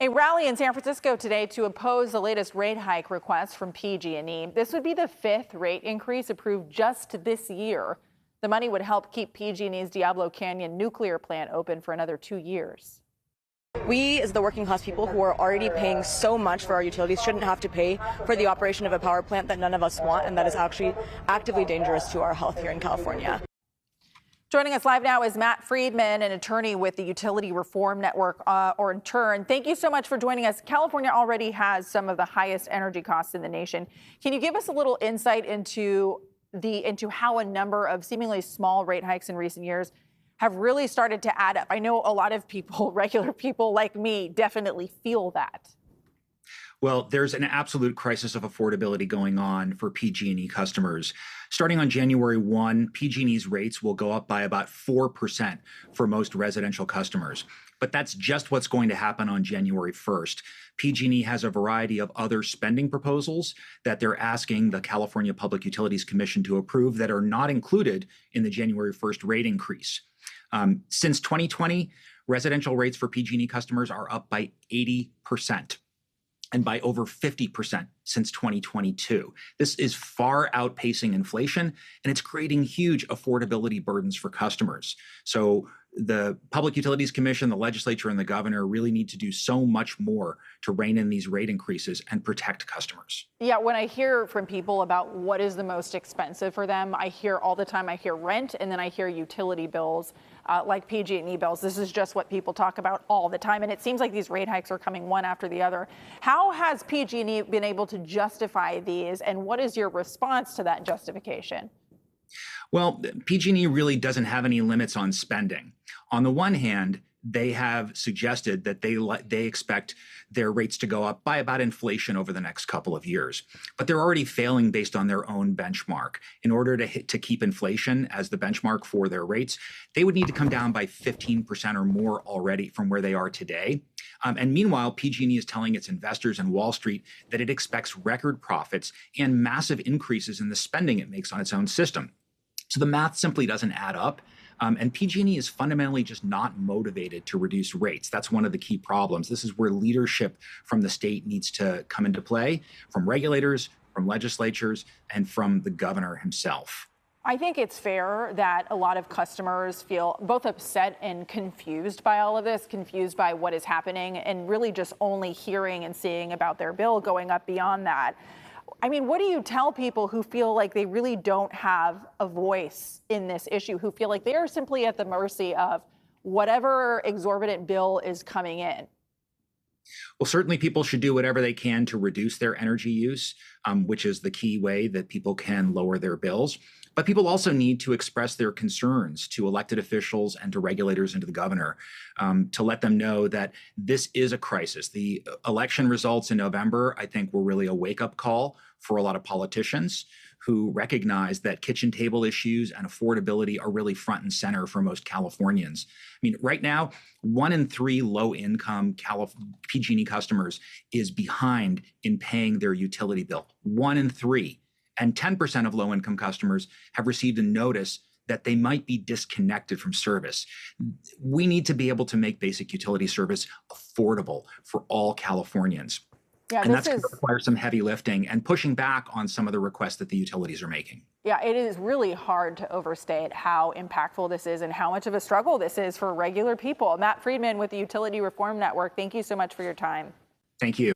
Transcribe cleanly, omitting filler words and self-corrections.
A rally in San Francisco today to oppose the latest rate hike request from PG&E. This would be the fifth rate increase approved just this year. The money would help keep PG&E's Diablo Canyon nuclear plant open for another 2 years. We, as the working class people who are already paying so much for our utilities, shouldn't have to pay for the operation of a power plant that none of us want and that is actually actively dangerous to our health here in California. Joining us live now is Matt Freedman, an attorney with the Utility Reform Network, or in turn. Thank you so much for joining us. California already has some of the highest energy costs in the nation. Can you give us a little insight into how a number of seemingly small rate hikes in recent years have really started to add up? I know a lot of people, regular people like me, definitely feel that. Well, there's an absolute crisis of affordability going on for PG&E customers. Starting on January 1, PG&E's rates will go up by about 4% for most residential customers. But that's just what's going to happen on January 1st. PG&E has a variety of other spending proposals that they're asking the California Public Utilities Commission to approve that are not included in the January 1st rate increase. Since 2020, residential rates for PG&E customers are up by 80%. And by over 50% since 2022. This is far outpacing inflation, and it's creating huge affordability burdens for customers. So the Public Utilities Commission, the legislature, and the governor really need to do so much more to rein in these rate increases and protect customers. Yeah, when I hear from people about what is the most expensive for them, I hear all the time, I hear rent, and then I hear utility bills, like PG&E bills. This is just what people talk about all the time, and it seems like these rate hikes are coming one after the other. How has PG&E been able to justify these, and what is your response to that justification? Well, PG&E really doesn't have any limits on spending. On the one hand, they have suggested that they expect their rates to go up by about inflation over the next couple of years. But they're already failing based on their own benchmark. In order to keep inflation as the benchmark for their rates, they would need to come down by 15% or more already from where they are today. And meanwhile, PG&E is telling its investors and Wall Street that it expects record profits and massive increases in the spending it makes on its own system. So the math simply doesn't add up. And PG&E is fundamentally just not motivated to reduce rates. That's one of the key problems. This is where leadership from the state needs to come into play, from regulators, from legislatures, and from the governor himself. I think it's fair that a lot of customers feel both upset and confused by all of this, confused by what is happening, and really just only hearing and seeing about their bill going up beyond that. I mean, what do you tell people who feel like they really don't have a voice in this issue, who feel like they are simply at the mercy of whatever exorbitant bill is coming in? Well, certainly people should do whatever they can to reduce their energy use, which is the key way that people can lower their bills. But people also need to express their concerns to elected officials and to regulators and to the governor to let them know that this is a crisis. The election results in November, I think, were really a wake-up call for a lot of politicians who recognize that kitchen table issues and affordability are really front and center for most Californians. I mean, right now, 1 in 3 low-income PG&E customers is behind in paying their utility bill. 1 in 3. And 10% of low-income customers have received a notice that they might be disconnected from service. We need to be able to make basic utility service affordable for all Californians. Yeah, and that's going to require some heavy lifting and pushing back on some of the requests that the utilities are making. Yeah, it is really hard to overstate how impactful this is and how much of a struggle this is for regular people. Matt Freedman with the Utility Reform Network, thank you so much for your time. Thank you.